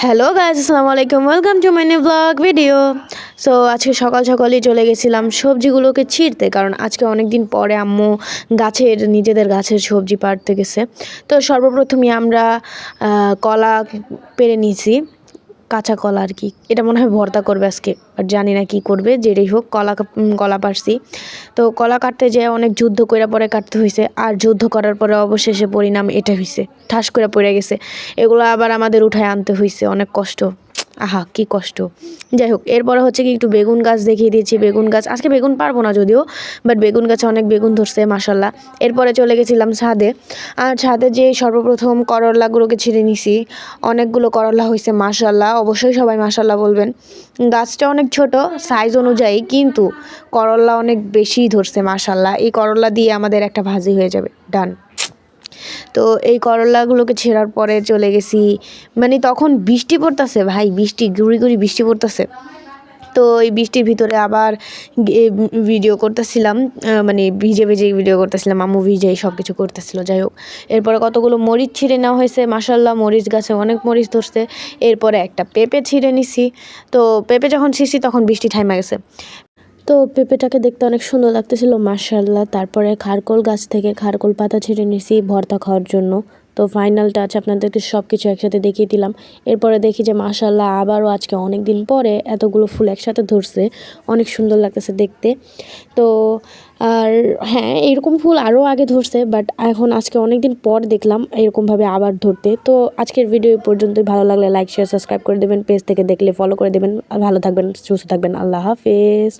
Hello guys, আসসালামু আলাইকুম, welcome to my new blog video. So আজকে সকাল সকালই চলে গেছিলাম সবজিগুলোকে ছিঁড়তে, কারণ আজকে অনেক দিন পরে আম্মু নিজেদের গাছের সবজি পাড়তে গেছে। তো সর্বপ্রথমে আমরা কলা পেড়ে নিয়েছি, কাঁচা কলা আর কি। এটা মনে হয় ভর্তা করবে আজকে, আর জানি না কি করবে। যেটাই হোক, কলা পারছি। তো কলা কাটতে যেয়ে অনেক যুদ্ধ করে পরে কাটতে হয়েছে, আর যুদ্ধ করার পরে অবশেষে পরিণাম এটা হয়েছে, ঠাস করে পড়ে গেছে। এগুলো আবার আমাদের উঠায় আনতে হয়েছে, অনেক কষ্ট। আহা কি কষ্ট। যাই হোক, এরপরে হচ্ছে কি একটু বেগুন গাছ দেখিয়ে দিয়েছি। বেগুন গাছ আজকে বেগুন পারবো না যদিও, বাট বেগুন গাছে অনেক বেগুন ধরছে মাশাল্লাহ। এরপরে চলে গেছিলাম ছাদে, আর ছাদে যে সর্বপ্রথম করলাগুলোকে ছিঁড়ে নিছি। অনেকগুলো করলা হয়েছে মাশাল্লাহ, অবশ্যই সবাই মাশাল্লাহ বলবেন। গাছটা অনেক ছোট সাইজ অনুযায়ী, কিন্তু করলা অনেক বেশি ধরছে মাশাল্লাহ। এই করলা দিয়ে আমাদের একটা ভাজি হয়ে যাবে, ডান। তো এই করলাগুলোকে ছেঁড়ার পরে চলে গেছি, মানে তখন বৃষ্টি পড়তেছে ভাই, গুড়ি গুড়ি বৃষ্টি পড়তেছে। তো এই বৃষ্টির ভিতরে আবার ভিডিও করতেছিলাম, মানে ভিজে ভিজে ভিডিও করতেছিলাম, আম্মু ভিজেই সব কিছু করতেছিল। যাই হোক, এরপরে কতগুলো মরিচ ছিঁড়ে নেওয়া হয়েছে মাশাল্লাহ, মরিচ গাছে অনেক মরিচ ধরছে। এরপরে একটা পেঁপে ছিঁড়ে নিছি। তো পেঁপে যখন ছিঁড়ছি তখন বৃষ্টি থাইমা গেছে। তো পেঁপেটাকে দেখতে অনেক সুন্দর লাগতেছিল মাশাল্লাহ। তারপরে খারকোল গাছ থেকে খারকোল পাতা ছিঁড়ে নিছি ভর্তা খাওয়ার জন্য। তো ফাইনাল টাচ আপনাদেরকে সব কিছু একসাথে দেখিয়ে দিলাম। এরপরে দেখি যে মাশাল্লাহ আবারও আজকে অনেক দিন পরে এতগুলো ফুল একসাথে ধরছে, অনেক সুন্দর লাগতেছে দেখতে। তো আর হ্যাঁ, এরকম ফুল আরও আগে ধরছে, বাট এখন আজকে অনেক দিন পর দেখলাম এরকমভাবে আবার ধরতে। তো আজকের ভিডিও পর্যন্তই। ভালো লাগলে লাইক শেয়ার সাবস্ক্রাইব করে দেবেন, পেজ থেকে দেখলে ফলো করে দেবেন। আর ভালো থাকবেন, সুস্থ থাকবেন, আল্লাহ হাফেজ।